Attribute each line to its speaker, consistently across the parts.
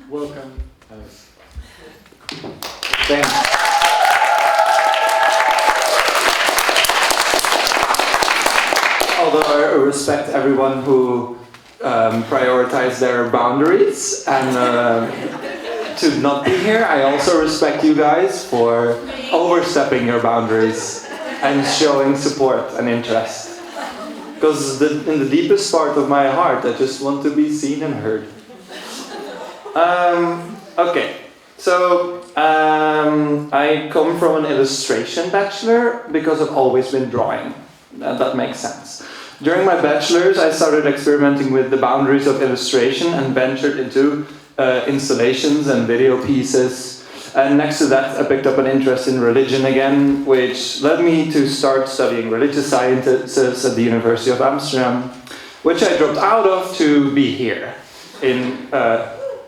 Speaker 1: Welcome, Alice. Thanks. Although I respect everyone who prioritize their boundaries and to not be here, I also respect you guys for overstepping your boundaries and showing support and interest. Because in the deepest part of my heart, I just want to be seen and heard. Okay, so I come from an illustration bachelor because I've always been drawing. That makes sense. During my bachelor's, I started experimenting with the boundaries of illustration and ventured into installations and video pieces. And next to that, I picked up an interest in religion again, which led me to start studying religious sciences at the University of Amsterdam, which I dropped out of to be here in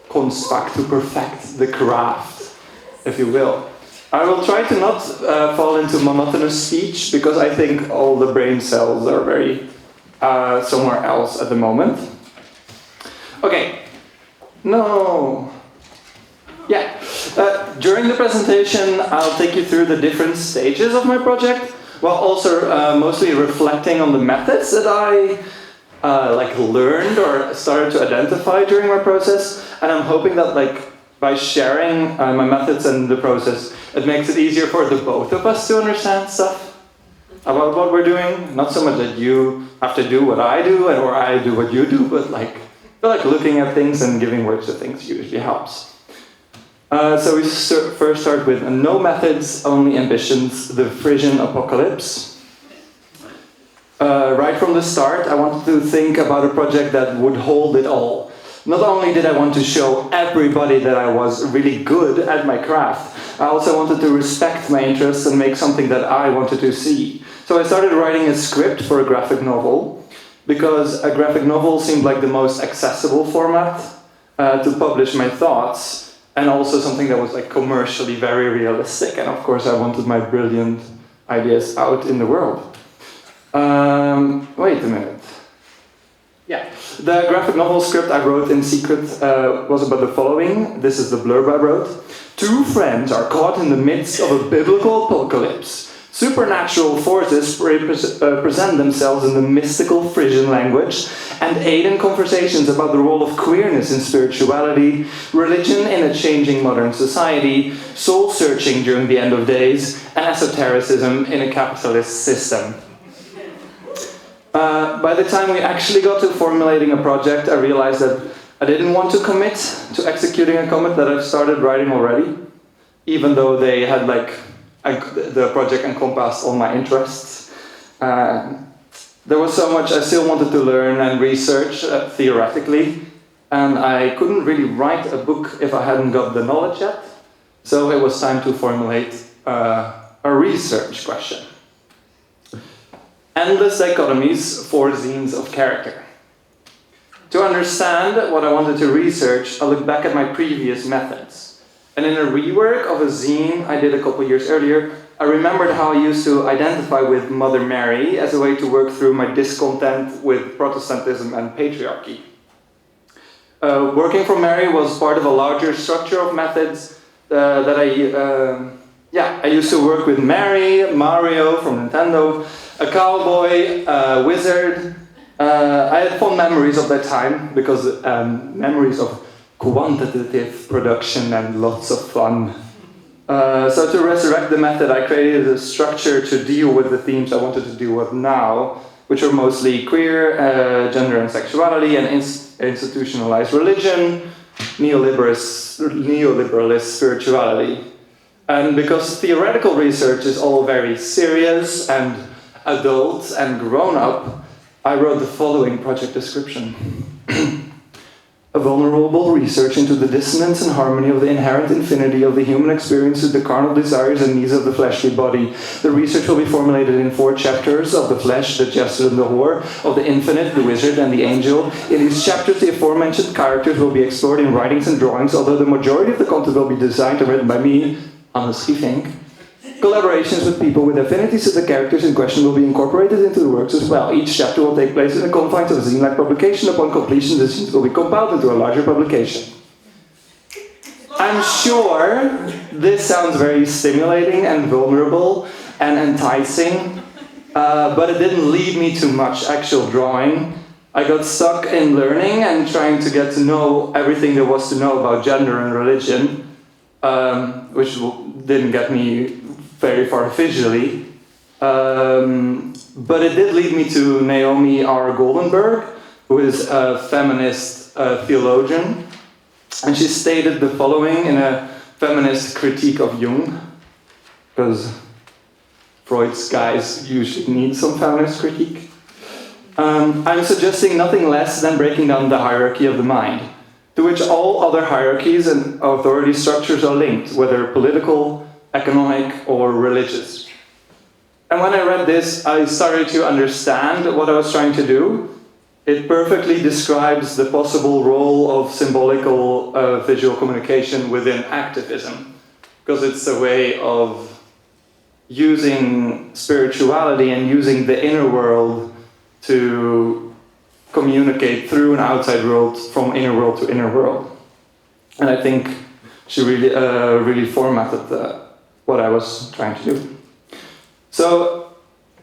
Speaker 1: KONSTFACK, to perfect the craft, if you will. I will try to not fall into monotonous speech, because I think all the brain cells are very somewhere else at the moment. Okay. No. Yeah. During the presentation, I'll take you through the different stages of my project, while also mostly reflecting on the methods that I learned or started to identify during my process. And I'm hoping that by sharing my methods and the process, it makes it easier for the both of us to understand stuff about what we're doing. Not so much that you have to do what I do or I do what you do, but looking at things and giving words to things usually helps. So we first start with no methods, only ambitions, the Frisian apocalypse. Right from the start, I wanted to think about a project that would hold it all. Not only did I want to show everybody that I was really good at my craft, I also wanted to respect my interests and make something that I wanted to see. So I started writing a script for a graphic novel, because a graphic novel seemed like the most accessible format to publish my thoughts, and also something that was commercially very realistic. And of course I wanted my brilliant ideas out in the world. Wait a minute. Yeah, the graphic novel script I wrote in secret was about the following. This is the blurb I wrote. Two friends are caught in the midst of a biblical apocalypse. Supernatural forces present themselves in the mystical Frisian language and aid in conversations about the role of queerness in spirituality, religion in a changing modern society, soul-searching during the end of days, and esotericism in a capitalist system. By the time we actually got to formulating a project, I realized that I didn't want to commit to executing a comic that I've started writing already, even though they had the project encompassed all my interests. There was so much I still wanted to learn and research theoretically, and I couldn't really write a book if I hadn't got the knowledge yet. So it was time to formulate a research question. Endless dichotomies, four zines of character. To understand what I wanted to research, I looked back at my previous methods. And in a rework of a zine I did a couple years earlier, I remembered how I used to identify with Mother Mary as a way to work through my discontent with Protestantism and patriarchy. Working from Mary was part of a larger structure of methods that I used to work with Mary, Mario from Nintendo, a cowboy, a wizard. I had fond memories of that time, because memories of quantitative production and lots of fun. So to resurrect the method, I created a structure to deal with the themes I wanted to deal with now, which are mostly queer, gender and sexuality, and institutionalized religion, neoliberalist spirituality. And because theoretical research is all very serious and adult and grown-up, I wrote the following project description. A vulnerable research into the dissonance and harmony of the inherent infinity of the human experience with the carnal desires and needs of the fleshly body. The research will be formulated in 4 chapters: of the flesh, the jester and the whore, of the infinite, the wizard and the angel. In these chapters, the aforementioned characters will be explored in writings and drawings, although the majority of the content will be designed and written by me, Schievink. Collaborations with people with affinities to the characters in question will be incorporated into the works as well. Each chapter will take place in the confines of a zine-like publication. Upon completion, the zines will be compiled into a larger publication. I'm sure this sounds very stimulating and vulnerable and enticing, but it didn't lead me to much actual drawing. I got stuck in learning and trying to get to know everything there was to know about gender and religion, which didn't get me very far visually. But it did lead me to Naomi R. Goldenberg, who is a feminist theologian. And she stated the following in a feminist critique of Jung, because Freud's guys usually need some feminist critique. I'm suggesting nothing less than breaking down the hierarchy of the mind, to which all other hierarchies and authority structures are linked, whether political, economic, or religious. And when I read this, I started to understand what I was trying to do. It perfectly describes the possible role of symbolical visual communication within activism, because it's a way of using spirituality and using the inner world to communicate through an outside world, from inner world to inner world. And I think she really formatted what I was trying to do. So,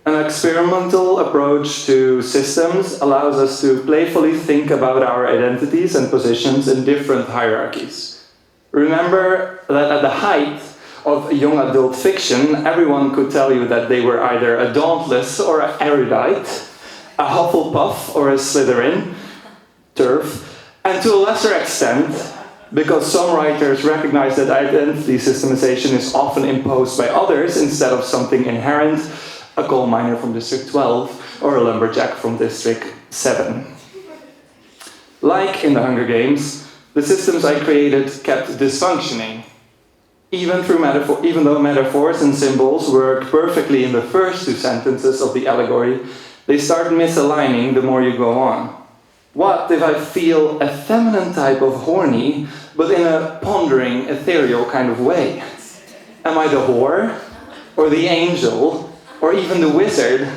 Speaker 1: an experimental approach to systems allows us to playfully think about our identities and positions in different hierarchies. Remember that at the height of young adult fiction, everyone could tell you that they were either a Dauntless or an Erudite, a Hufflepuff or a Slytherin, TERF, and to a lesser extent, because some writers recognize that identity systemization is often imposed by others instead of something inherent, a coal miner from District 12 or a lumberjack from District 7. Like in the Hunger Games, the systems I created kept dysfunctioning. Even though metaphors and symbols work perfectly in the first two sentences of the allegory, they start misaligning the more you go on. What if I feel a feminine type of horny, but in a pondering, ethereal kind of way? Am I the whore, or the angel, or even the wizard?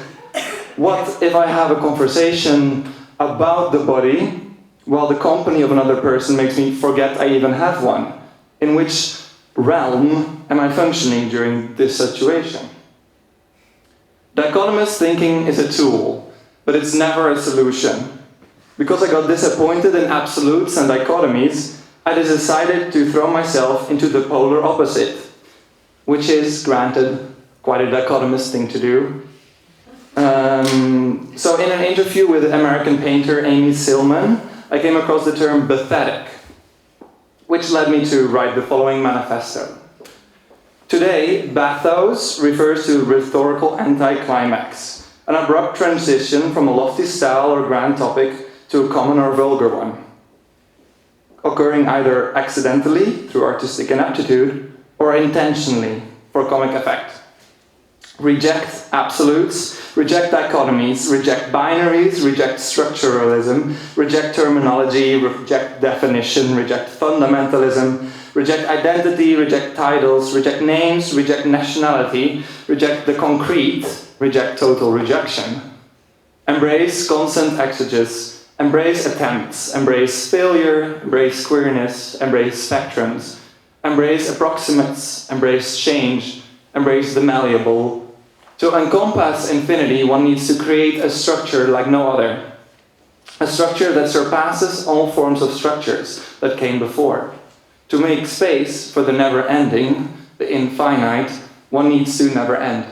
Speaker 1: What if I have a conversation about the body, while the company of another person makes me forget I even have one? In which realm am I functioning during this situation? Dichotomous thinking is a tool, but it's never a solution. Because I got disappointed in absolutes and dichotomies, I decided to throw myself into the polar opposite, which is, granted, quite a dichotomous thing to do. So in an interview with American painter Amy Silman, I came across the term pathetic, which led me to write the following manifesto. Today, bathos refers to rhetorical anticlimax, an abrupt transition from a lofty style or grand topic to a common or vulgar one, occurring either accidentally through artistic ineptitude or intentionally for comic effect. Reject absolutes, reject dichotomies, reject binaries, reject structuralism, reject terminology, reject definition, reject fundamentalism, reject identity, reject titles, reject names, reject nationality, reject the concrete, reject total rejection. Embrace constant exegesis, embrace attempts, embrace failure, embrace queerness, embrace spectrums, embrace approximates, embrace change, embrace the malleable. To encompass infinity, one needs to create a structure like no other. A structure that surpasses all forms of structures that came before. To make space for the never-ending, the infinite, one needs to never end.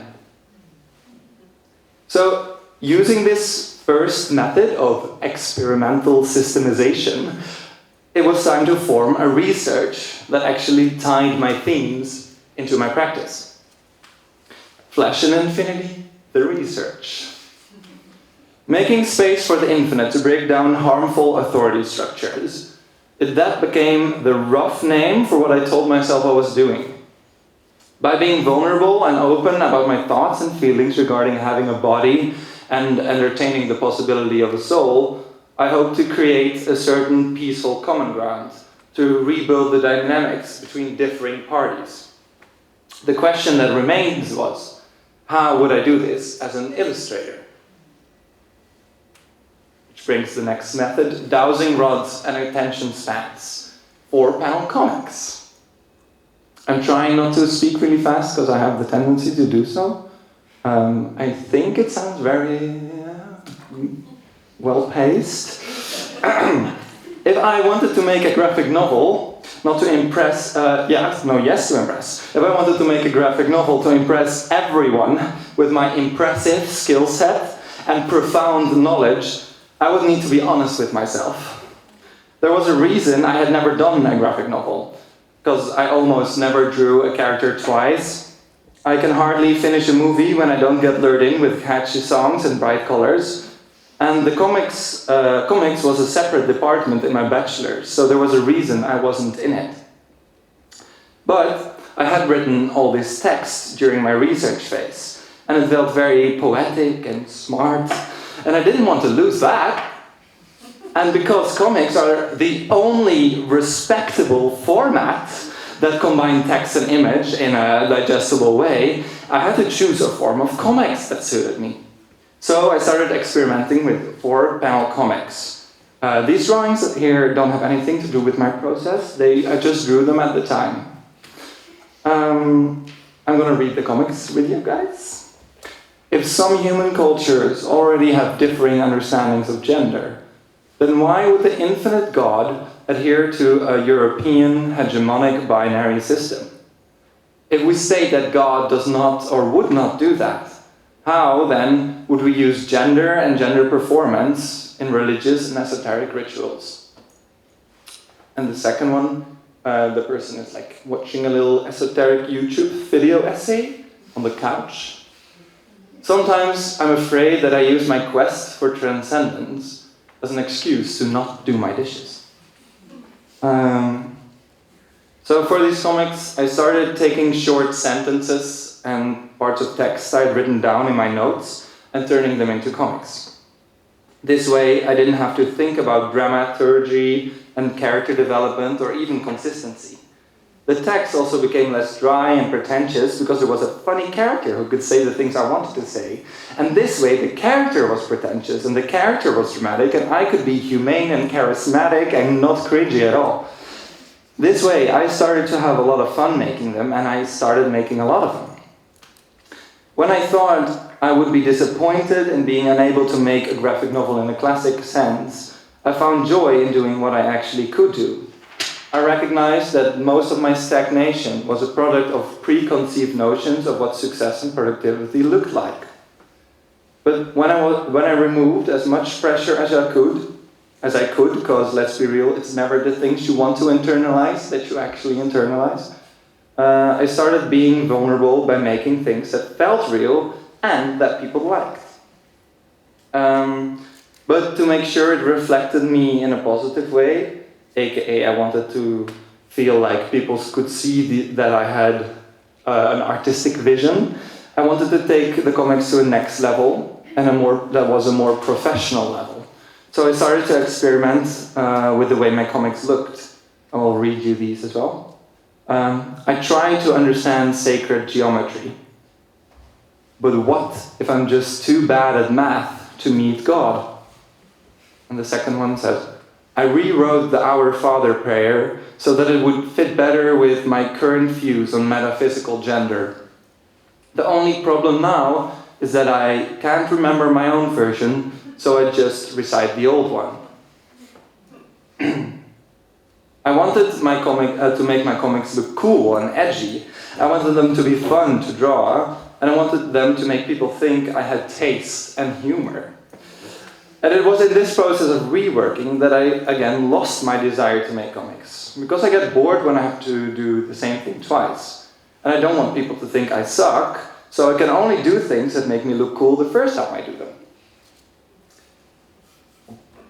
Speaker 1: So, using this first method of experimental systemization, it was time to form a research that actually tied my themes into my practice. Flesh and Infinity, the research. Making space for the infinite to break down harmful authority structures. That became the rough name for what I told myself I was doing. By being vulnerable and open about my thoughts and feelings regarding having a body and entertaining the possibility of a soul, I hope to create a certain peaceful common ground, to rebuild the dynamics between differing parties. The question that remains was, how would I do this as an illustrator? Which brings the next method, dowsing rods and attention spans. 4-panel comics. I'm trying not to speak really fast because I have the tendency to do so. I think it sounds very well-paced. If I wanted to make a graphic novel, not to impress, yes to impress. If I wanted to make a graphic novel to impress everyone with my impressive skill set and profound knowledge, I would need to be honest with myself. There was a reason I had never done a graphic novel, because I almost never drew a character twice. I can hardly finish a movie when I don't get lured in with catchy songs and bright colors. And the comics was a separate department in my bachelor's, so there was a reason I wasn't in it. But I had written all these texts during my research phase, and it felt very poetic and smart, and I didn't want to lose that. And because comics are the only respectable format that combine text and image in a digestible way, I had to choose a form of comics that suited me. So I started experimenting with 4-panel comics. These drawings here don't have anything to do with my process. I just drew them at the time. I'm going to read the comics with you guys. If some human cultures already have differing understandings of gender, then why would the infinite God adhere to a European hegemonic binary system? If we state that God does not or would not do that, how, then, would we use gender and gender performance in religious and esoteric rituals? And the second one, the person is like watching a little esoteric YouTube video essay on the couch. Sometimes I'm afraid that I use my quest for transcendence as an excuse to not do my dishes. So for these comics, I started taking short sentences and parts of text I'd written down in my notes and turning them into comics. This way, I didn't have to think about dramaturgy and character development or even consistency. The text also became less dry and pretentious because there was a funny character who could say the things I wanted to say. And this way, the character was pretentious and the character was dramatic, and I could be humane and charismatic and not cringy at all. This way, I started to have a lot of fun making them, and I started making a lot of them. When I thought I would be disappointed in being unable to make a graphic novel in a classic sense, I found joy in doing what I actually could do. I recognized that most of my stagnation was a product of preconceived notions of what success and productivity looked like. But when I removed as much pressure as I could, because let's be real, it's never the things you want to internalize that you actually internalize, I started being vulnerable by making things that felt real and that people liked. But to make sure it reflected me in a positive way, aka I wanted to feel like people could see that I had an artistic vision, I wanted to take the comics to a next level, and that was a more professional level. So I started to experiment with the way my comics looked. I will read you these as well. I try to understand sacred geometry. But what if I'm just too bad at math to meet God? And the second one says, I rewrote the Our Father prayer so that it would fit better with my current views on metaphysical gender. The only problem now is that I can't remember my own version, so I just recite the old one. I wanted to make my comics look cool and edgy. I wanted them to be fun to draw, and I wanted them to make people think I had taste and humor. And it was in this process of reworking that I again lost my desire to make comics. Because I get bored when I have to do the same thing twice. And I don't want people to think I suck, so I can only do things that make me look cool the first time I do them.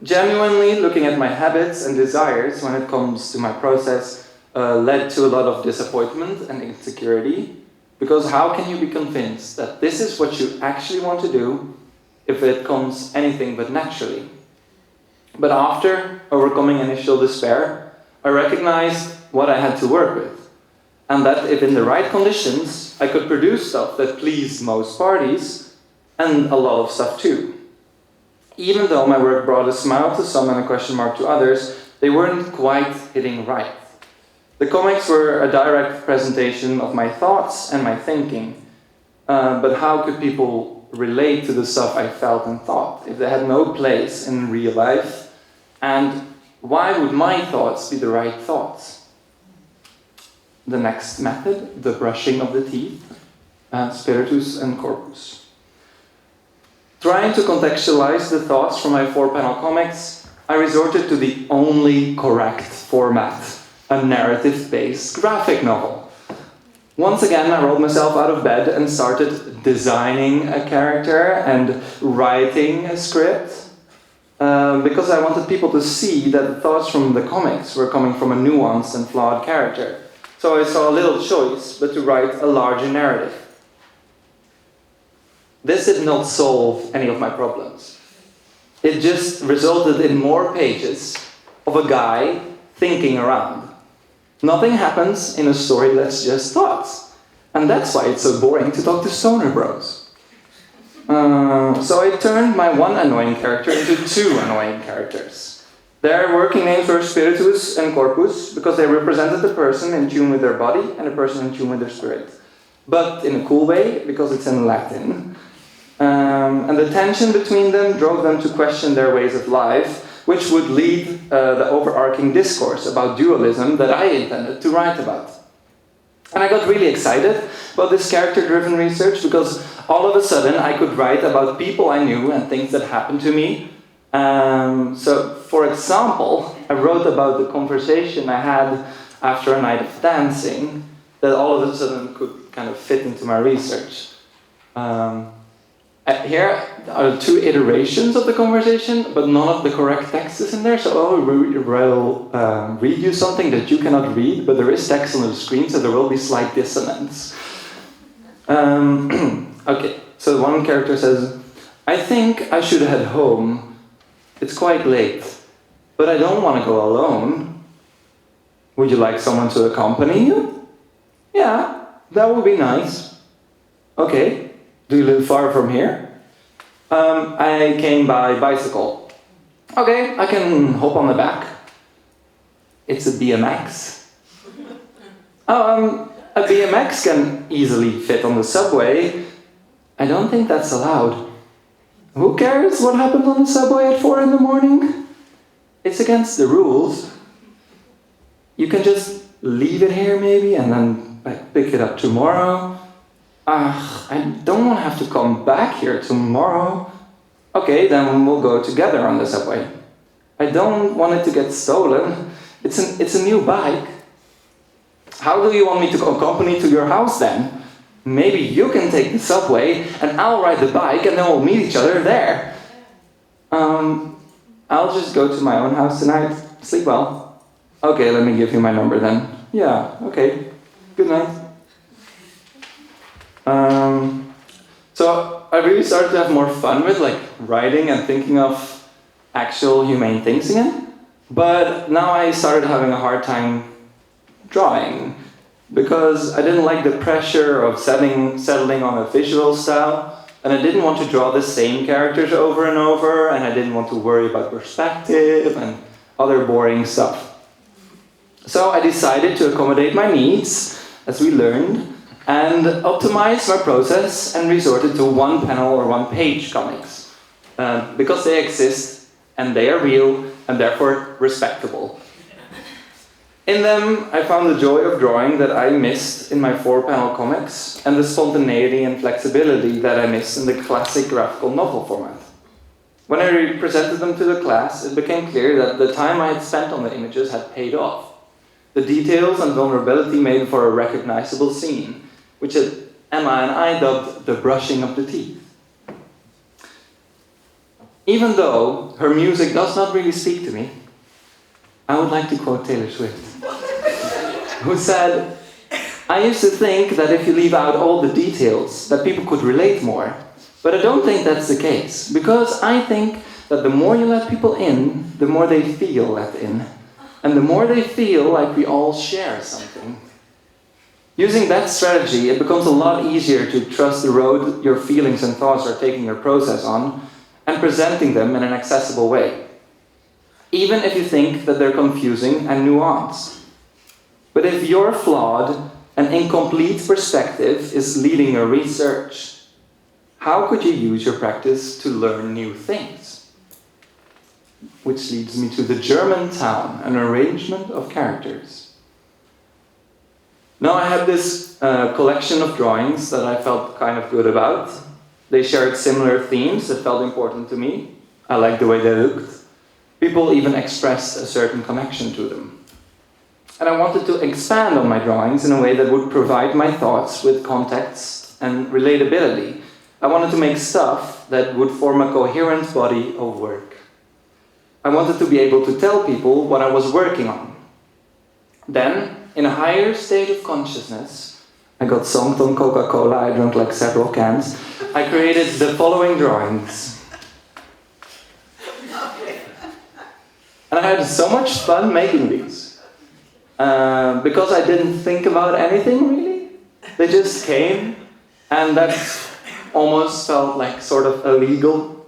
Speaker 1: Genuinely looking at my habits and desires when it comes to my process led to a lot of disappointment and insecurity, because how can you be convinced that this is what you actually want to do if it comes anything but naturally? But after overcoming initial despair, I recognized what I had to work with, and that if in the right conditions, I could produce stuff that pleased most parties, and a lot of stuff too. Even though my work brought a smile to some and a question mark to others, they weren't quite hitting right. The comics were a direct presentation of my thoughts and my thinking. But how could people relate to the stuff I felt and thought if they had no place in real life? And why would my thoughts be the right thoughts? The next method, the brushing of the teeth, spiritus and corpus. Trying to contextualize the thoughts from my 4-panel comics, I resorted to the only correct format, a narrative-based graphic novel. Once again, I rolled myself out of bed and started designing a character and writing a script because I wanted people to see that the thoughts from the comics were coming from a nuanced and flawed character. So I saw little choice but to write a larger narrative. This did not solve any of my problems. It just resulted in more pages of a guy thinking around. Nothing happens in a story that's just thoughts. And that's why it's so boring to talk to stoner bros. So I turned my one annoying character into 2 annoying characters. Their working names were Spiritus and Corpus because they represented a person in tune with their body and a person in tune with their spirit. But in a cool way, because it's in Latin. And the tension between them drove them to question their ways of life, which would lead the overarching discourse about dualism that I intended to write about. And I got really excited about this character-driven research because all of a sudden I could write about people I knew and things that happened to me. So, for example, I wrote about the conversation I had after a night of dancing that all of a sudden could kind of fit into my research. Here are 2 iterations of the conversation, but none of the correct text is in there, so I will read you something that you cannot read, but there is text on the screen, so there will be slight dissonance. Okay, so one character says, I think I should head home. It's quite late, but I don't want to go alone. Would you like someone to accompany you? Yeah, that would be nice. Okay. Do you live far from here? I came by bicycle. Okay, I can hop on the back. It's a BMX. A BMX can easily fit on the subway. I don't think that's allowed. Who cares what happened on the subway at 4 in the morning? It's against the rules. You can just leave it here maybe and then pick it up tomorrow. I don't want to have to come back here tomorrow. Okay, then we'll go together on the subway. I don't want it to get stolen. It's a new bike. How do you want me to accompany to your house then? Maybe you can take the subway and I'll ride the bike and then we'll meet each other there. I'll just go to my own house tonight. Sleep well. Okay, let me give you my number then. Yeah, okay. Good night. So I really started to have more fun with writing and thinking of actual humane things again. But now I started having a hard time drawing because I didn't like the pressure of settling on a visual style, and I didn't want to draw the same characters over and over, and I didn't want to worry about perspective and other boring stuff. So I decided to accommodate my needs, as we learned, and optimized my process and resorted to 1-panel or 1-page comics because they exist and they are real and therefore respectable. In them, I found the joy of drawing that I missed in my 4-panel comics and the spontaneity and flexibility that I missed in the classic graphical novel format. When I presented them to the class, it became clear that the time I had spent on the images had paid off. The details and vulnerability made for a recognizable scene, which Emma and I dubbed the brushing of the teeth. Even though her music does not really speak to me, I would like to quote Taylor Swift, who said, I used to think that if you leave out all the details, that people could relate more. But I don't think that's the case, because I think that the more you let people in, the more they feel let in. And the more they feel like we all share something. Using that strategy, it becomes a lot easier to trust the road your feelings and thoughts are taking your process on and presenting them in an accessible way, even if you think that they're confusing and nuanced. But if your flawed and incomplete perspective is leading your research, how could you use your practice to learn new things? Which leads me to the German town, an arrangement of characters. Now I had this collection of drawings that I felt kind of good about. They shared similar themes that felt important to me. I liked the way they looked. People even expressed a certain connection to them. And I wanted to expand on my drawings in a way that would provide my thoughts with context and relatability. I wanted to make stuff that would form a coherent body of work. I wanted to be able to tell people what I was working on. Then, in a higher state of consciousness, I got zonked on Coca-Cola, I drank like several cans. I created the following drawings. And I had so much fun making these. Because I didn't think about anything really. They just came, and that almost felt like sort of illegal.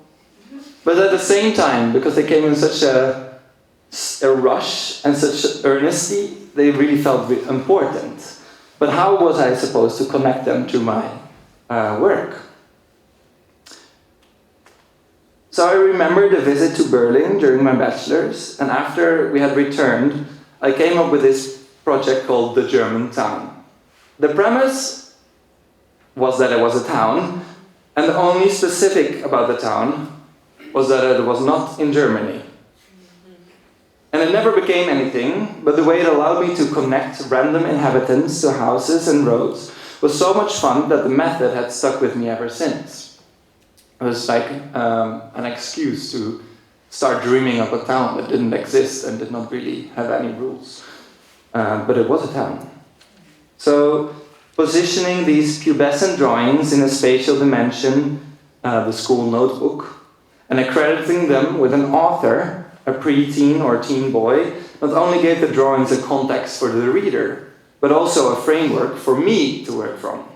Speaker 1: But at the same time, because they came in such a rush and such earnesty, they really felt important. But how was I supposed to connect them to my work? So I remembered a visit to Berlin during my bachelor's, and after we had returned, I came up with this project called The German Town. The premise was that it was a town, and the only specific about the town was that it was not in Germany. And it never became anything, but the way it allowed me to connect random inhabitants to houses and roads was so much fun that the method had stuck with me ever since. It was like an excuse to start dreaming of a town that didn't exist and did not really have any rules. But it was a town. So, positioning these pubescent drawings in a spatial dimension, the school notebook, and accrediting them with an author, a preteen or teen boy, not only gave the drawings a context for the reader, but also a framework for me to work from.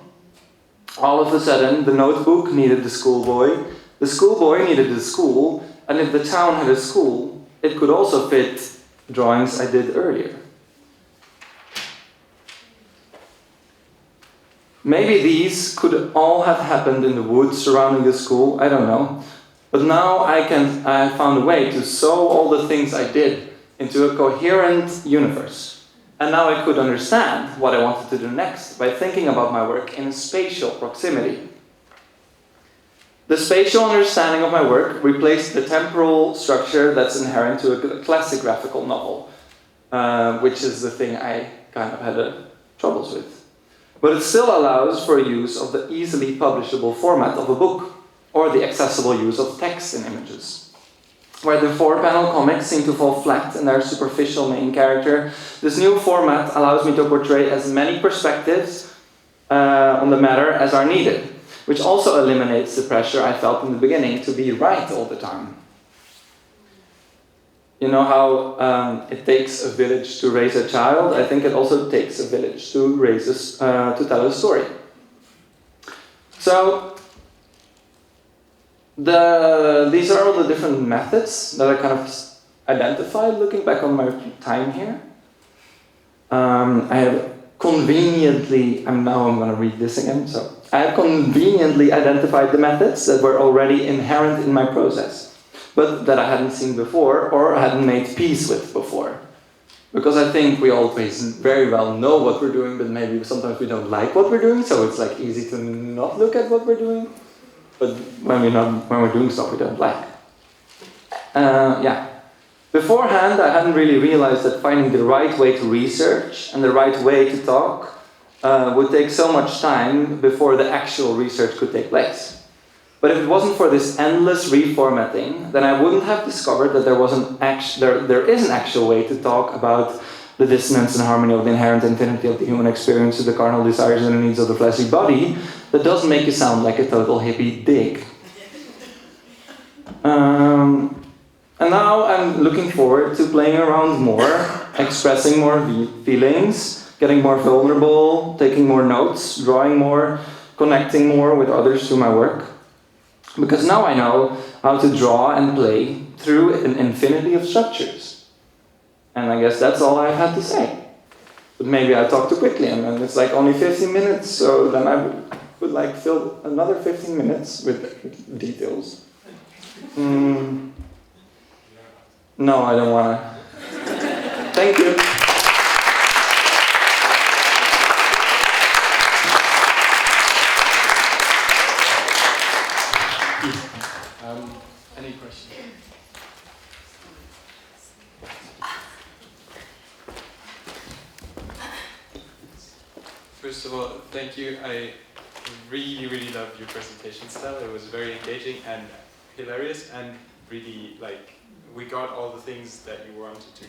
Speaker 1: All of a sudden, the notebook needed the schoolboy needed the school, and if the town had a school, it could also fit drawings I did earlier. Maybe these could all have happened in the woods surrounding the school, I don't know. But now I found a way to sew all the things I did into a coherent universe. And now I could understand what I wanted to do next by thinking about my work in spatial proximity. The spatial understanding of my work replaced the temporal structure that's inherent to a classic graphical novel, which is the thing I kind of had troubles with. But it still allows for use of the easily publishable format of a book, or the accessible use of text and images. Where the 4-panel comics seem to fall flat in their superficial main character, this new format allows me to portray as many perspectives on the matter as are needed, which also eliminates the pressure I felt in the beginning to be right all the time. You know how it takes a village to raise a child? I think it also takes a village to to tell a story. So, these are all the different methods that I kind of identified looking back on my time here. I have conveniently, now I'm going to read this again, so I have conveniently identified the methods that were already inherent in my process, but that I hadn't seen before or hadn't made peace with before. Because I think we always very well know what we're doing, but maybe sometimes we don't like what we're doing, so it's like easy to not look at what we're doing. But when we're doing stuff we don't like. Beforehand, I hadn't really realized that finding the right way to research and the right way to talk would take so much time before the actual research could take place. But if it wasn't for this endless reformatting, then I wouldn't have discovered that there is an actual way to talk about the dissonance and harmony of the inherent infinity of the human experience, the carnal desires and the needs of the fleshly body, that doesn't make you sound like a total hippie dick. And now I'm looking forward to playing around more, expressing more feelings, getting more vulnerable, taking more notes, drawing more, connecting more with others through my work. Because now I know how to draw and play through an infinity of structures. And I guess that's all I had to say. But maybe I talk too quickly, and then it's like only 15 minutes, so then I would like fill another 15 minutes with details. No, I don't want to. Thank you.
Speaker 2: Any questions? First of all, thank you. I really loved your presentation style. It was very engaging and hilarious, and really, like, we got all the things that you wanted to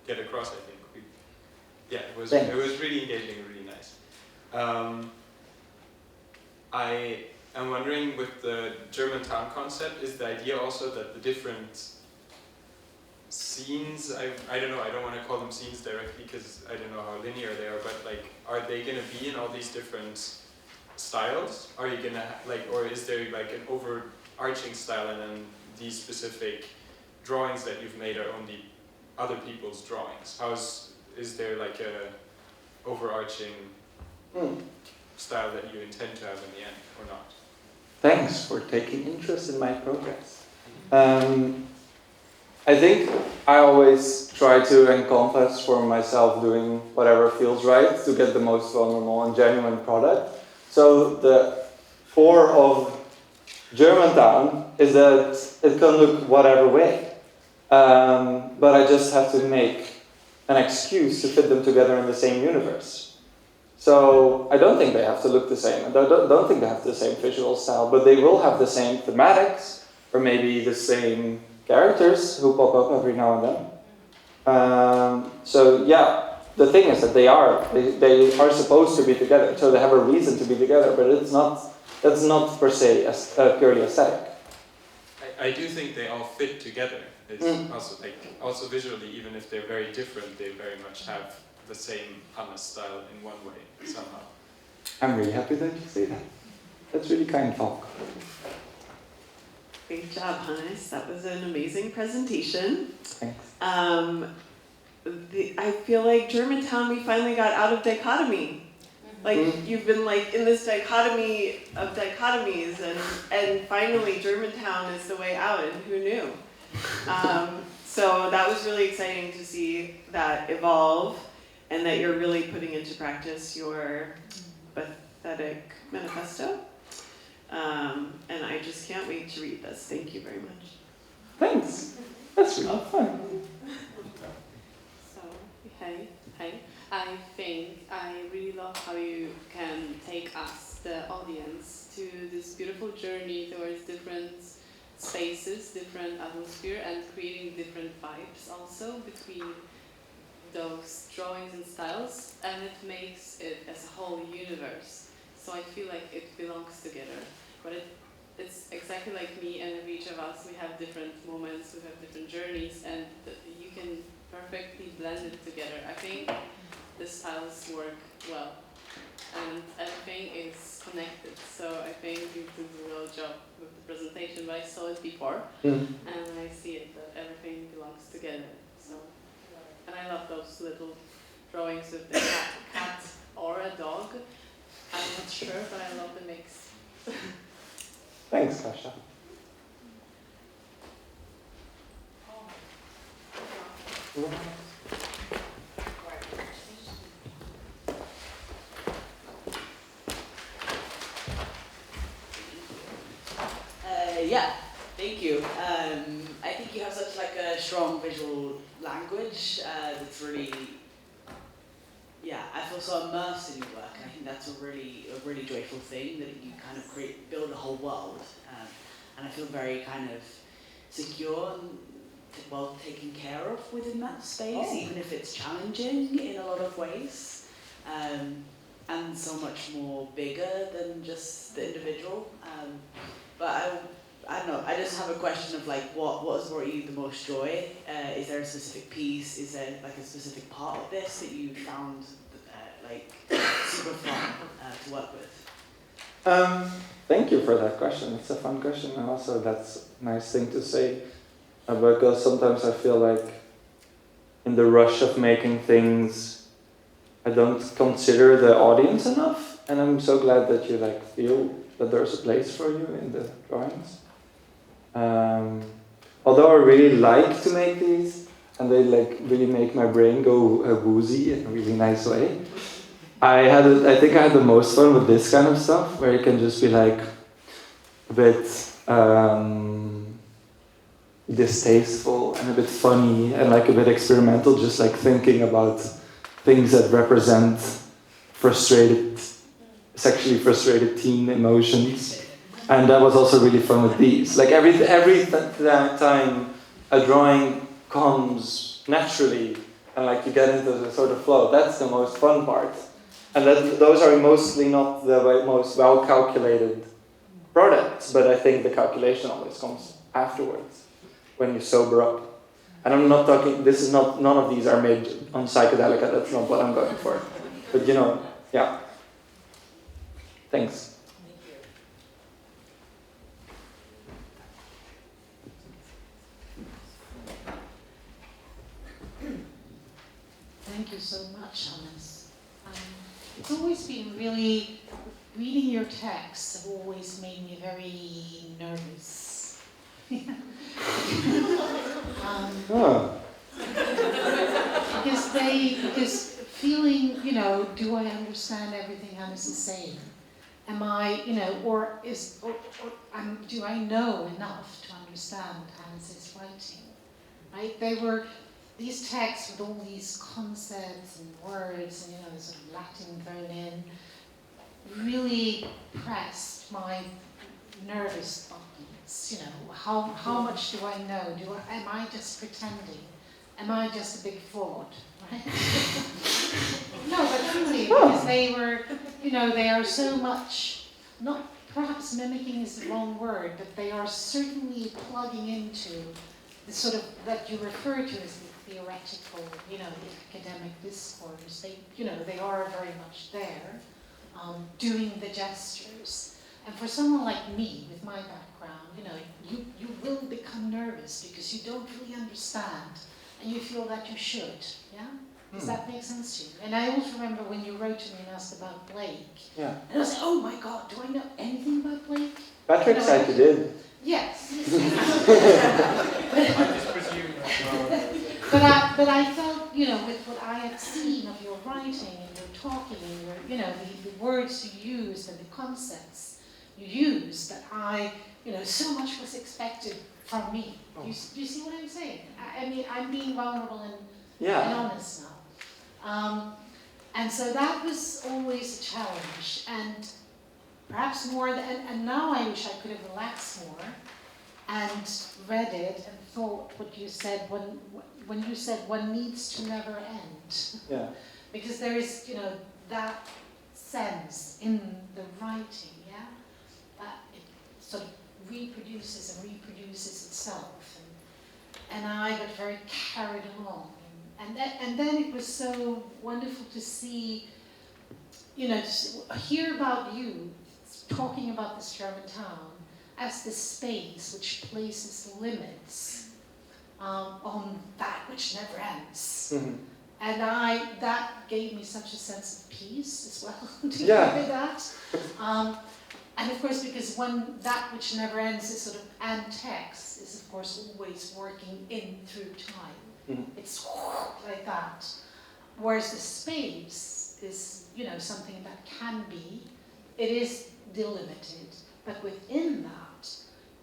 Speaker 2: get across, I think. It was really engaging and really nice. I am wondering, with the Germantown concept, is the idea also that the different scenes, I don't know, I don't want to call them scenes directly because I don't know how linear they are, but like, are they going to be in all these different styles? Are you going to, or is there like an overarching style, and then these specific drawings that you've made are only other people's drawings? Is there like a overarching style that you intend to have in the end, or not?
Speaker 1: Thanks for taking interest in my progress. I think I always try to encompass for myself doing whatever feels right to get the most vulnerable and genuine product. So the core of Germantown is that it can look whatever way. But I just have to make an excuse to fit them together in the same universe. So I don't think they have to look the same. I don't think they have the same visual style, but they will have the same thematics, or maybe the same characters who pop up every now and then. So yeah, the thing is that they are supposed to be together, so they have a reason to be together, but that's not per se purely aesthetic.
Speaker 2: I do think they all fit together. It's also visually, even if they're very different, they very much have the same Hannes style in one way, somehow.
Speaker 1: I'm really happy that you say that. That's really kind, Falk.
Speaker 3: Great job, Hannes. That was an amazing presentation.
Speaker 1: Thanks.
Speaker 3: I feel like Germantown, we finally got out of dichotomy. Like, you've been like in this dichotomy of dichotomies, and finally Germantown is the way out, and who knew? So that was really exciting to see that evolve, and that you're really putting into practice your pathetic manifesto. And I just can't wait to read this. Thank you very much.
Speaker 1: Thanks. That's really fun.
Speaker 4: So, hey. I think I really love how you can take us, the audience, to this beautiful journey towards different spaces, different atmosphere, and creating different vibes also between those drawings and styles, and it makes it as a whole universe. So I feel like it belongs together. But it's exactly like me, and each of us, we have different moments, we have different journeys, and you can perfectly blend it together. I think the styles work well, and everything is connected. So I think you did a real job with the presentation, but I saw it before, and I see it, that everything belongs together. So, and I love those little drawings with the cat or a dog. I'm not sure, but I love the mix.
Speaker 1: Thanks, Kasia.
Speaker 5: Yeah, thank you. I think you have such like a strong visual language that's really, I feel so immersed in your work, and I think that's a really joyful thing, that you kind of build a whole world, and I feel very kind of secure and well taken care of within that space, even if it's challenging in a lot of ways, and so much more bigger than just the individual. But I don't know, I just have a question of like, what has brought you the most joy? Is there a specific piece? Is there like a specific part of this that you found like super fun to work with?
Speaker 1: Thank you for that question. It's a fun question, and also that's a nice thing to say, because sometimes I feel like in the rush of making things I don't consider the audience enough, and I'm so glad that you like feel that there's a place for you in the drawings. Although I really like to make these, and they like really make my brain go woozy in a really nice way. I think I had the most fun with this kind of stuff, where you can just be like a bit distasteful and a bit funny and like a bit experimental, just like thinking about things that represent sexually frustrated teen emotions. And that was also really fun with these. Like every time a drawing comes naturally and like you get into the sort of flow, that's the most fun part. And those are mostly not the most well calculated products, but I think the calculation always comes afterwards when you sober up. And I'm not talking, none of these are made on psychedelica, that's not what I'm going for. But you know, yeah. Thanks.
Speaker 6: Thank you so much, Hannes. It's always been really, reading your texts have always made me very nervous. Because feeling, do I understand everything Hannes is saying? Am I, do I know enough to understand Hannes' writing? Right? They were these texts with all these concepts and words and sort of Latin thrown in really pressed my nervous buttons. How much do I know? Am I just pretending? Am I just a big fraud? Right? No, but truly, because they were, they are so much, not perhaps mimicking is the wrong word, but they are certainly plugging into the sort of, that you refer to as the theoretical, the academic discourse. They are very much there, doing the gestures. And for someone like me, with my background, you will become nervous because you don't really understand, and you feel that you should, yeah? Does that make sense to you? And I also remember when you wrote to me and asked about Blake. Yeah. And I was like, oh my God, do I know anything about Blake?
Speaker 1: Patrick said you did.
Speaker 6: Yes.
Speaker 2: I just presume.
Speaker 6: But I felt, with what I had seen of your writing and your talking and your, the words you used and the concepts you used, that so much was expected from me. Oh. You see what I'm saying? I mean, I'm being vulnerable and honest now. And so that was always a challenge, and perhaps more, and now I wish I could have relaxed more and read it and thought what you said when you said one needs to never end. Yeah. Because there is, that sense in the writing, that it sort of reproduces itself. And I got very carried along. And then it was so wonderful to see, to hear about you talking about this German town as the space which places limits on that which never ends. Mm-hmm. And that gave me such a sense of peace as well to hear that. And of course, because that which never ends is sort of, and text is of course always working in through time. Mm-hmm. It's like that. Whereas the space is, something that can be, it is delimited, but within that,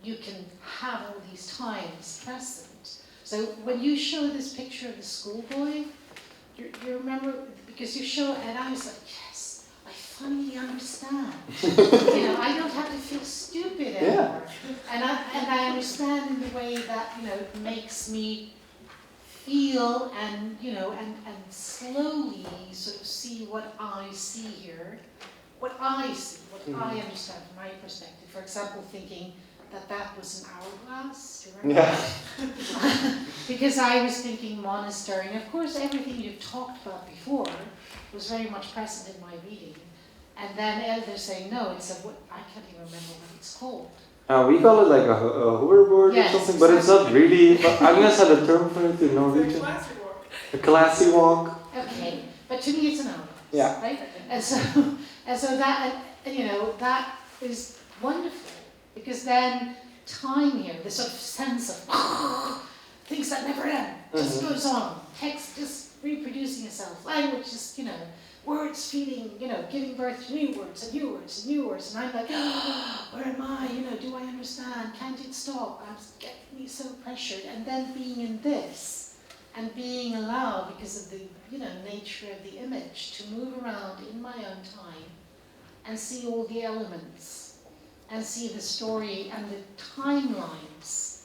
Speaker 6: you can have all these times present. So when you show this picture of the schoolboy, you remember, because you show, and I was like, yes, I finally understand. I don't have to feel stupid anymore. And I understand in the way that, it makes me feel and slowly sort of see what I see here, what I see, what I understand from my perspective. For example, thinking that was an hourglass, do you remember? Yeah. Because I was thinking monastery, and of course everything you've talked about before was very much present in my reading. And then Elder saying, no, it's I can't even remember what it's called.
Speaker 1: We call it like a hoverboard or something, but it's not really. Agnes had a term for it in Norwegian. A classy walk.
Speaker 6: Okay, but to me it's an hourglass.
Speaker 1: Yeah.
Speaker 6: right? And so that, and, you know, that is wonderful, because then time here, this sort of sense of things that never end, just goes on. Text just reproducing itself, language just, you know, words feeding, you know, giving birth to new words and new words and new words. And I'm like, where am I? You know, do I understand? Can't it stop? I'm getting me so pressured. And then being in this and being allowed, because of the, you know, nature of the image, to move around in my own time and see all the elements and see the story and the timelines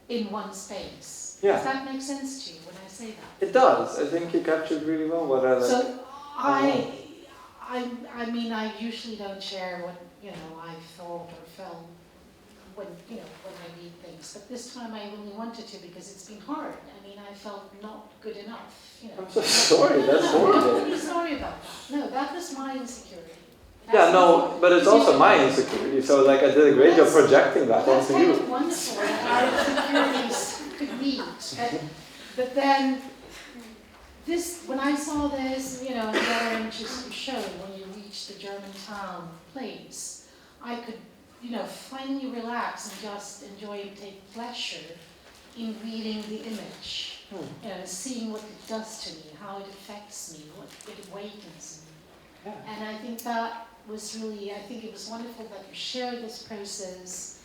Speaker 6: in one space.
Speaker 1: Yeah.
Speaker 6: Does that make sense to you when I say that?
Speaker 1: It does. I think you captured really well what I like.
Speaker 6: So I mean, I usually don't share what, you know, I thought or felt when, you know, when I read things. But this time I really wanted to, because it's been hard. I mean, I felt not good enough, you know.
Speaker 1: I'm so sorry, that's horrible.
Speaker 6: Don't be sorry about that. No, that was my insecurity.
Speaker 1: Yeah, no, but it's also my insecurity. So like I did a great job projecting that
Speaker 6: That's
Speaker 1: onto
Speaker 6: kind
Speaker 1: you.
Speaker 6: of wonderful that our insecurities could meet. But then, this, when I saw this, you know, and the other images you showed when you reached the Germantown place, I could, you know, finally relax and just enjoy and take pleasure in reading the image. You know, seeing what it does to me, how it affects me, what it awakens me.
Speaker 1: Yeah.
Speaker 6: And I think that was really, I think it was wonderful that you shared this process.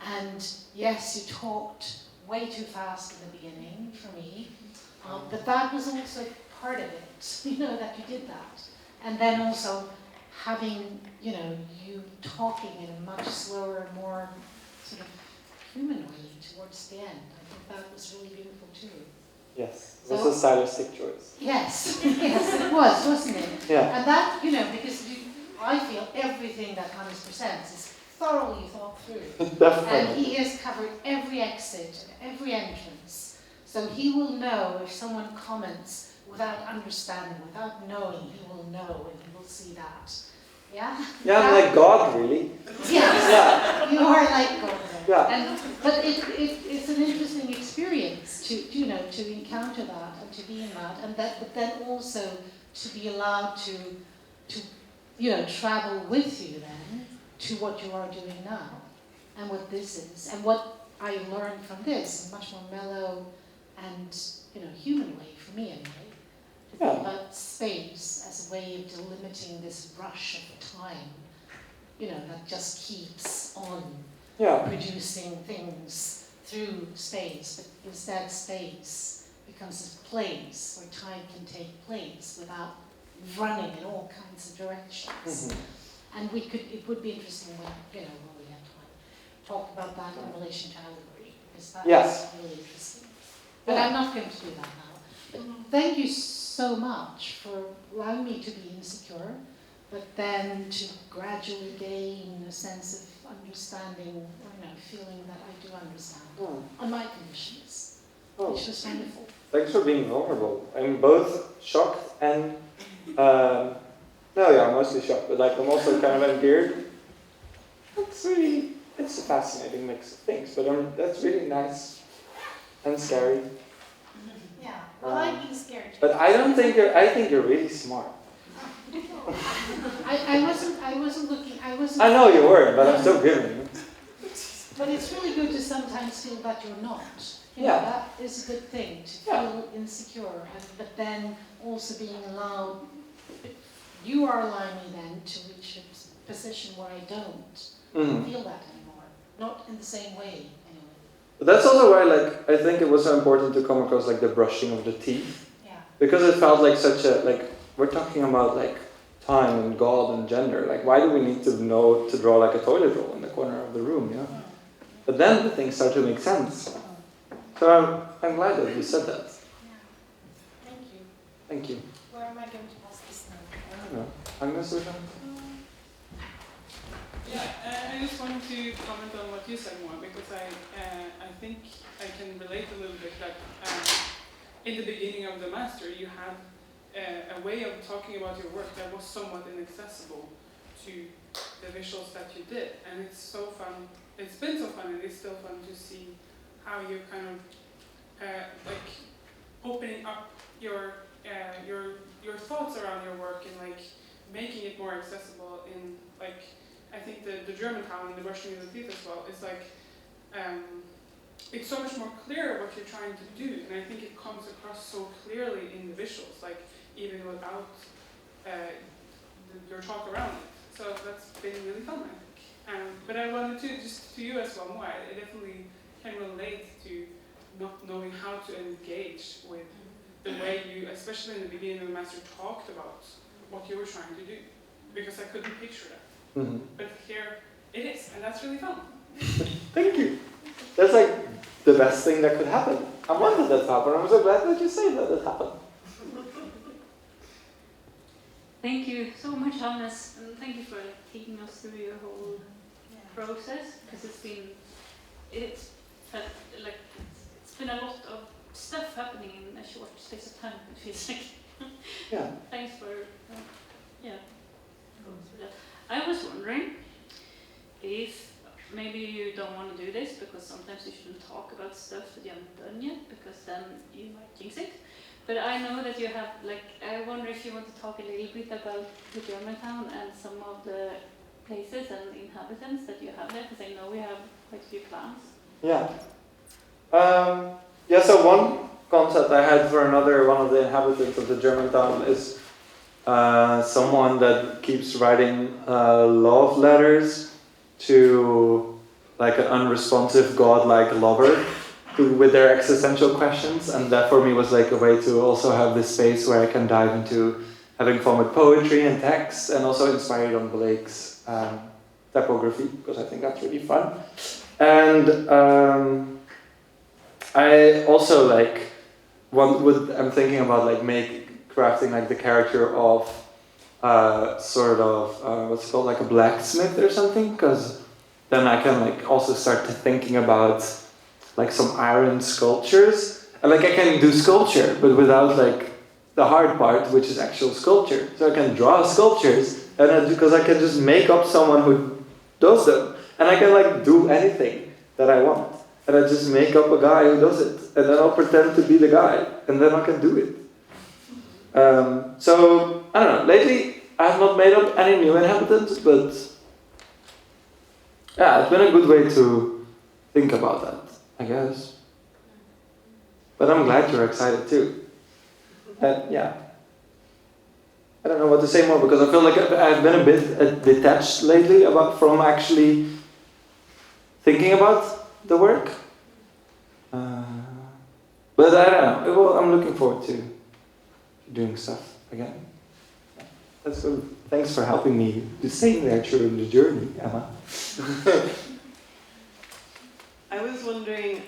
Speaker 6: And yes, you talked way too fast in the beginning for me. But that was also part of it, you know, that you did that. And then also having, you know, you talking in a much slower, more sort of human way towards the end. I think that was really beautiful too.
Speaker 1: Yes, it was a stylistic choice.
Speaker 6: Yes, yes, it was, wasn't it?
Speaker 1: Yeah.
Speaker 6: And that, you know, because I feel everything that Hannes presents is thoroughly thought through.
Speaker 1: Definitely.
Speaker 6: And he has covered every exit and every entrance. So he will know if someone comments without understanding, without knowing, he will know and he will see that. Yeah?
Speaker 1: Yeah, I'm like God, really.
Speaker 6: Yes,
Speaker 1: Yeah.
Speaker 6: you are like God.
Speaker 1: Yeah.
Speaker 6: But it's an interesting experience to, you know, to encounter that and to be in that, and that, but then also to be allowed to you know, travel with you then to what you are doing now and what this is and what I learned from this, a much more mellow and, you know, human way for me anyway. To think about space as a way of delimiting this rush of time, you know, that just keeps on producing things through space, but instead space becomes a place where time can take place without running in all kinds of directions. And it would be interesting when, you know, when we have time, talk about that in relation to allegory, because that is really interesting. But I'm not going to do that now. But thank you so much for allowing me to be insecure, but then to gradually gain a sense of understanding, or, you know, feeling that I do understand on my conditions, which was wonderful.
Speaker 1: Thanks for being vulnerable. I'm both shocked and, no, yeah, I'm mostly shocked, but like I'm also kind of endeared. It's a fascinating mix of things, but that's really nice and scary.
Speaker 6: Yeah, well, I've been scared.
Speaker 1: But I think you're really smart.
Speaker 6: I wasn't looking,
Speaker 1: I know you weren't, but I'm still giving you.
Speaker 6: But it's really good to sometimes feel that you're not. You know, that is a good thing, to feel insecure, but then also being allowed, you are allowing me then to reach a position where I don't feel that anymore. Not in the same way, anyway.
Speaker 1: But that's also why, like, I think it was so important to come across, like, the brushing of the teeth.
Speaker 6: Yeah.
Speaker 1: Because it felt like such a, like, we're talking about, like, time and God and gender. Like, why do we need to know to draw, like, a toilet roll in the corner of the room, yeah? But then the things start to make sense. So I'm glad that you said that.
Speaker 6: Yeah. Thank you.
Speaker 1: Thank you.
Speaker 6: Where am I going to pass this now?
Speaker 1: I don't know. Agnes or something?
Speaker 7: Yeah, I just wanted to comment on what you said more, because I think I can relate a little bit that in the beginning of the master you had a way of talking about your work that was somewhat inaccessible to the visuals that you did, and it's so fun. It's been so fun, and it's still fun to see how you're kind of like opening up your your thoughts around your work and like making it more accessible in like I think the Germantown and the Russian University as well is like it's so much more clear what you're trying to do, and I think it comes across so clearly in the visuals, like even without your talk around it. So that's been really fun, I think. But I wanted to just to you as well more. I definitely can relate to not knowing how to engage with the way you, especially in the beginning of the master, talked about what you were trying to do, because I couldn't picture that.
Speaker 1: Mm-hmm.
Speaker 7: But here it is, and that's really fun.
Speaker 1: Thank you. That's like the best thing that could happen. I wanted that to happen. I'm so glad that you say that it happened.
Speaker 8: Thank you so much, Hannes, and thank you for taking us through your whole process, because it's been a lot of stuff happening in a short space of time. It feels like.
Speaker 1: Yeah.
Speaker 8: Thanks for I was wondering if maybe you don't want to do this because sometimes you shouldn't talk about stuff that you haven't done yet, because then you might jinx it. But I know that you have, like, I wonder if you want to talk a little bit about the Germantown and some of the places and inhabitants that you have there, because I know we have quite a few plans.
Speaker 1: Yeah. So one concept I had for one of the inhabitants of the Germantown is someone that keeps writing love letters to like an unresponsive godlike lover with their existential questions, and that for me was like a way to also have this space where I can dive into having fun with poetry and text, and also inspired on Blake's typography, because I think that's really fun. And I also like I'm thinking about like crafting like the character of sort of what's it called, like a blacksmith or something, because then I can like also start to thinking about like some iron sculptures, and like I can do sculpture but without like the hard part, which is actual sculpture. So I can draw sculptures, and because I can just make up someone who does them, and I can like do anything that I want, and I just make up a guy who does it, and then I'll pretend to be the guy, and then I can do it. So I don't know, lately I have not made up any new inhabitants, but yeah, it's been a good way to think about that, I guess. But I'm glad you're excited too. And yeah, I don't know what to say more, because I feel like I've been a bit detached lately from actually thinking about the work. But I don't know, well, I'm looking forward to doing stuff again. That's good. Thanks for helping me to stay there during the journey, Emma.
Speaker 3: I was wondering,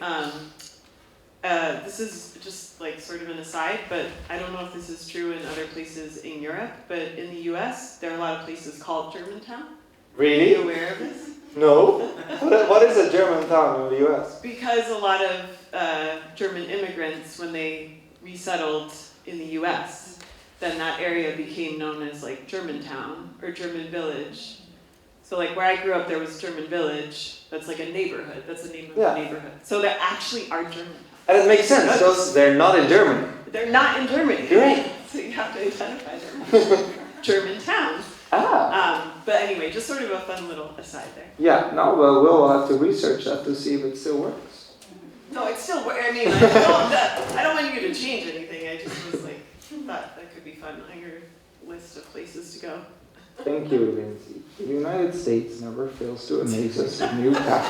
Speaker 3: this is just like sort of an aside, but I don't know if this is true in other places in Europe, but in the US, there are a lot of places called Germantown.
Speaker 1: Really?
Speaker 3: Are you aware of this?
Speaker 1: No. What is a Germantown in the US?
Speaker 3: Because a lot of German immigrants, when they resettled in the US, then that area became known as like Germantown or German Village. So like where I grew up, there was German Village. That's like a neighborhood. That's the name of the neighborhood. So there actually are German.
Speaker 1: And it makes sense, because they're not in Germany.
Speaker 3: They're not in Germany.
Speaker 1: Right.
Speaker 3: So you have to identify them. German towns. But anyway, just sort of a fun little aside there.
Speaker 1: Yeah, no, well, we'll have to research that to see if it still works.
Speaker 3: No, it's still, I mean, I don't want you to change anything. I just was like, thought that could be fun on your list of places to go.
Speaker 1: Thank you, Lindsay. The United States never fails to amaze us with new facts.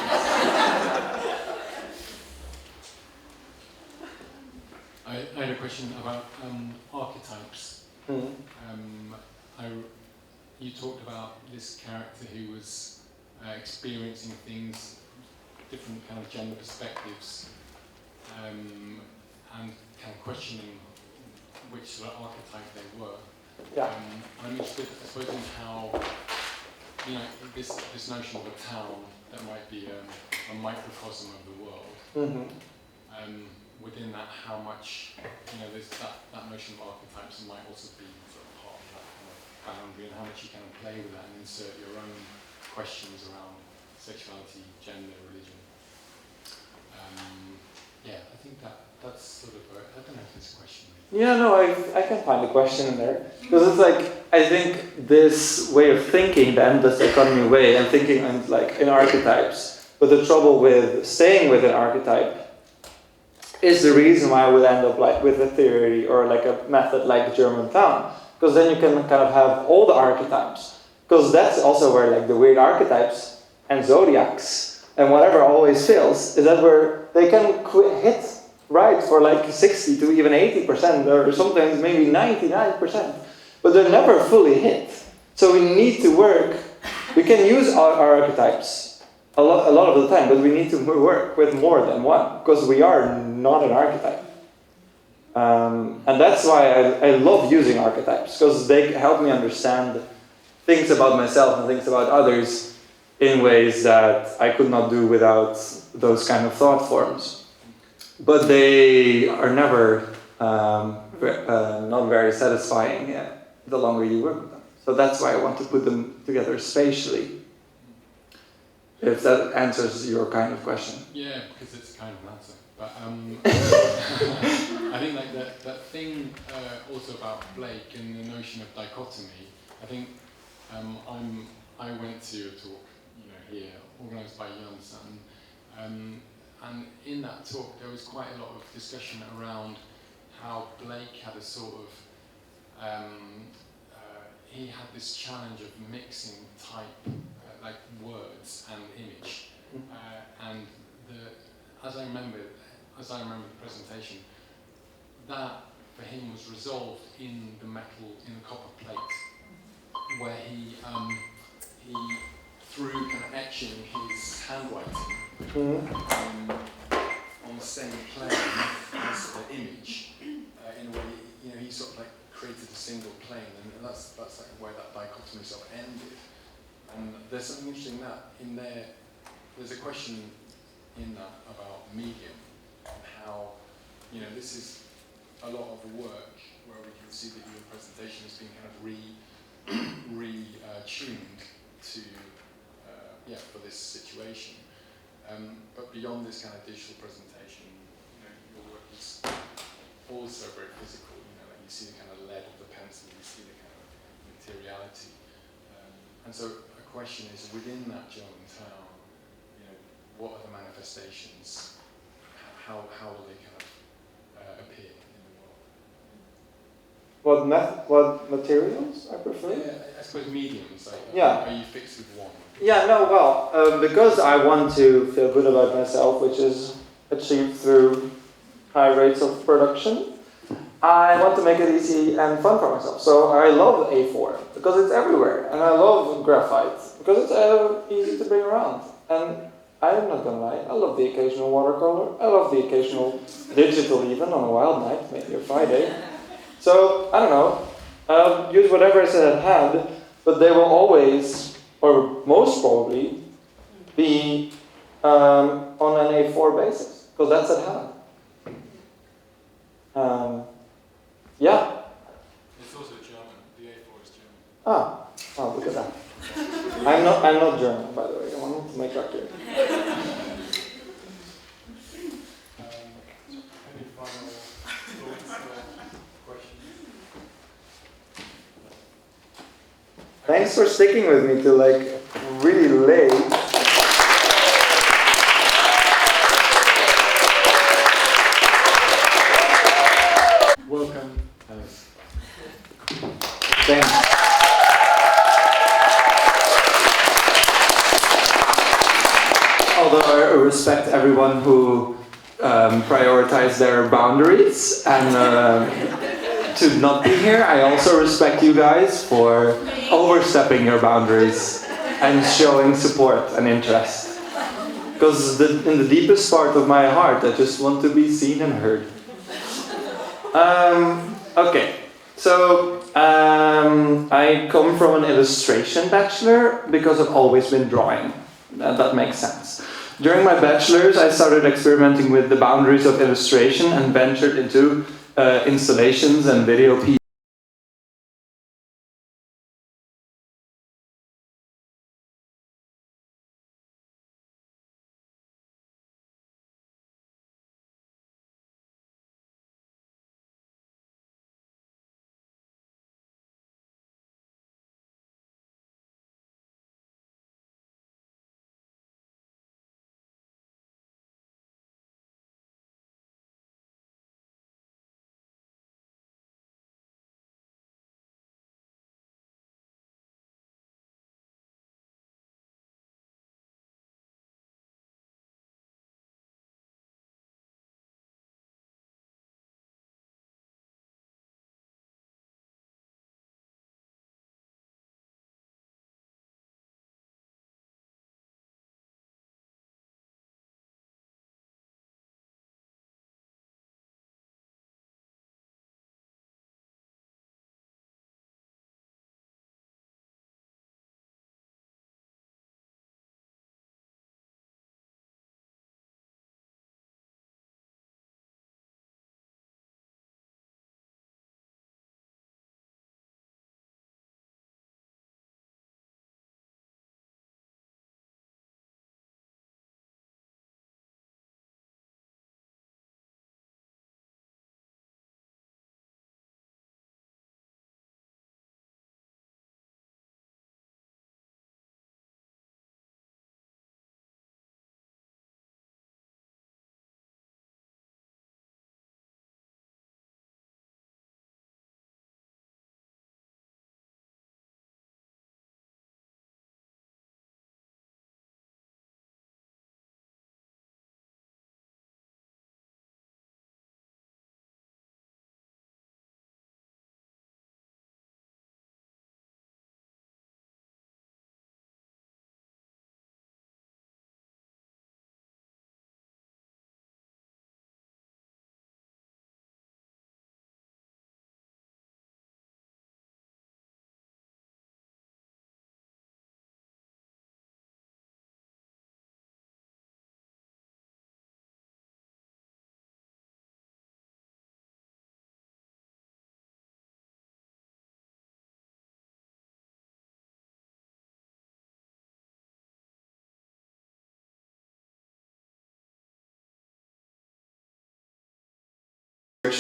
Speaker 9: I had a question about archetypes. You talked about this character who was experiencing things, different kind of gender perspectives, and kind of questioning which sort of archetype they were.
Speaker 1: Yeah.
Speaker 9: I'm interested, I suppose, in how, you know, this notion of a town that might be a microcosm of the world.
Speaker 1: Mm-hmm.
Speaker 9: Within that, how much, you know, there's that notion of archetypes might also be sort of part of that kind of boundary, and how much you can play with that and insert your own questions around sexuality, gender, religion. yeah, I think that's sort of I don't know if it's a question.
Speaker 1: Yeah, no, I can find a question in there. Because it's like, I think this way of thinking, the endless economy way, and thinking in archetypes, but the trouble with staying with an archetype is the reason why I would end up like with a theory or like a method like the German town. Because then you can kind of have all the archetypes. Because that's also where like the weird archetypes and zodiacs and whatever always fails, is that where they can hit right for like 60 to even 80% or sometimes maybe 99%. But they're never fully hit. So we need to work. We can use our archetypes a lot of the time, but we need to work with more than one because we are not an archetype. And that's why I love using archetypes because they help me understand things about myself and things about others in ways that I could not do without those kind of thought forms. But they are never not very satisfying the longer you work with them. So that's why I want to put them together spatially. If that answers your kind of question.
Speaker 9: Yeah, because it's kind of an answer. But I think like that thing also about Blake and the notion of dichotomy. I think I went to a talk, here, organised by Jönsson, and in that talk there was quite a lot of discussion around how Blake had a sort of he had this challenge of mixing type, like words and image, and as I remember the presentation, that for him was resolved in the copper plate, where he through kind of etching his handwriting on the same plane as the image, in a way, he sort of like created a single plane, and that's like where that dichotomy sort of ended. And there's something interesting that in there's a question in that about medium and how, this is a lot of work where we can see that your presentation has been kind of tuned to, for this situation. But beyond this kind of digital presentation, your work is also very physical. Like you see the kind of lead of the pencil, you see the kind of materiality. And so a question is, within that German town, what are the manifestations? How will they kind of appear in the world?
Speaker 1: What materials I prefer?
Speaker 9: Yeah, I suppose mediums.
Speaker 1: Yeah.
Speaker 9: Are you fixed with one?
Speaker 1: Yeah, no, well, because I want to feel good about myself, which is achieved through high rates of production, I want to make it easy and fun for myself. So I love A4 because it's everywhere, and I love graphite because it's easy to bring around. And I'm not gonna lie, I love the occasional watercolor. I love the occasional digital, even on a wild night, maybe a Friday. So I don't know. I'll use whatever I said at hand, but they will always, or most probably, be on an A4 basis because that's at hand. Yeah.
Speaker 9: It's also German. The A4 is German.
Speaker 1: Oh, look at that. I'm not German, by the way. I want to make that clear.
Speaker 9: Any final thoughts or questions?
Speaker 1: Thanks for sticking with me till like really late.
Speaker 9: Welcome, Alice.
Speaker 1: Thanks. Although I respect everyone who prioritize their boundaries and to not be here, I also respect you guys for overstepping your boundaries and showing support and interest. Because in the deepest part of my heart, I just want to be seen and heard. Okay, so I come from an illustration bachelor because I've always been drawing. That makes sense. During my bachelor's, I started experimenting with the boundaries of illustration and ventured into installations and video pieces.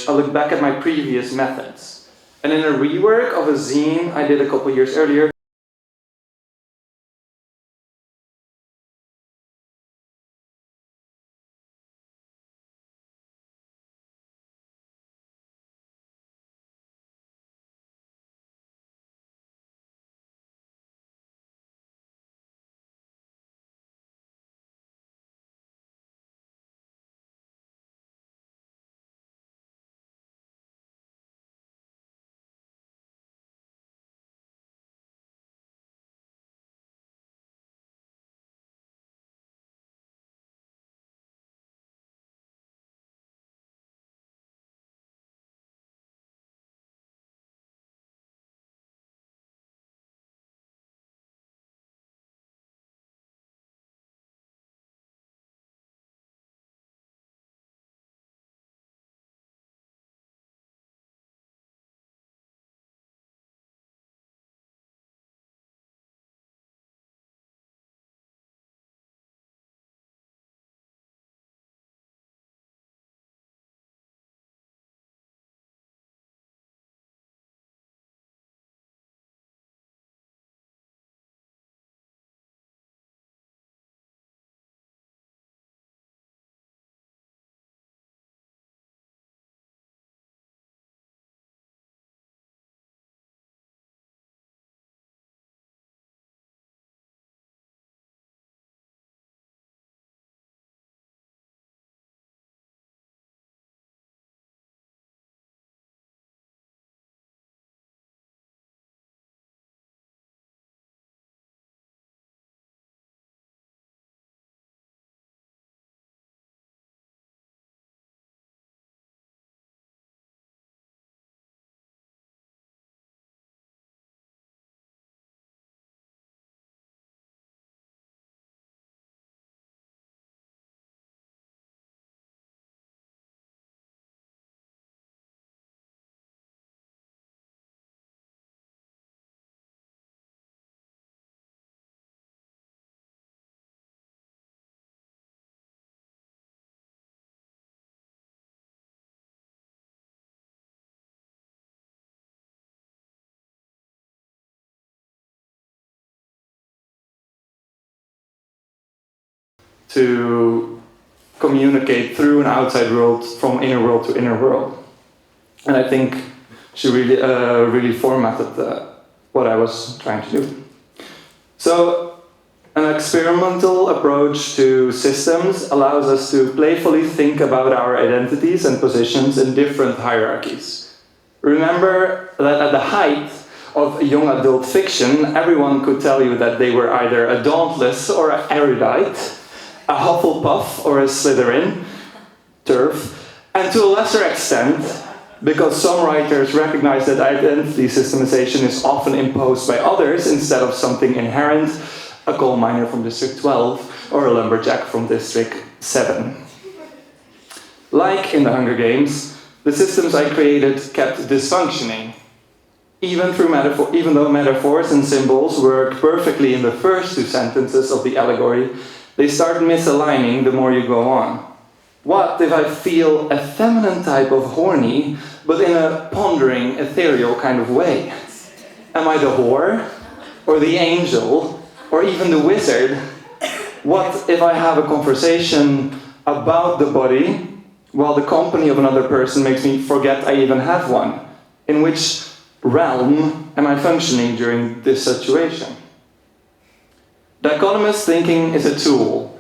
Speaker 1: research, I look back at my previous methods. And in a rework of a zine I did a couple years earlier, to communicate through an outside world from inner world to inner world. And I think she really formatted what I was trying to do. So an experimental approach to systems allows us to playfully think about our identities and positions in different hierarchies. Remember that at the height of young adult fiction, everyone could tell you that they were either a Dauntless or an Erudite, a Hufflepuff or a Slytherin, TERF, and to a lesser extent, because some writers recognize that identity systemization is often imposed by others instead of something inherent, a coal miner from District 12 or a lumberjack from District 7. Like in the Hunger Games, the systems I created kept dysfunctioning. Even though metaphors and symbols work perfectly in the first two sentences of the allegory, they start misaligning the more you go on. What if I feel a feminine type of horny, but in a pondering, ethereal kind of way? Am I the whore, or the angel, or even the wizard? What if I have a conversation about the body, while the company of another person makes me forget I even have one? In which realm am I functioning during this situation? Dichotomous thinking is a tool.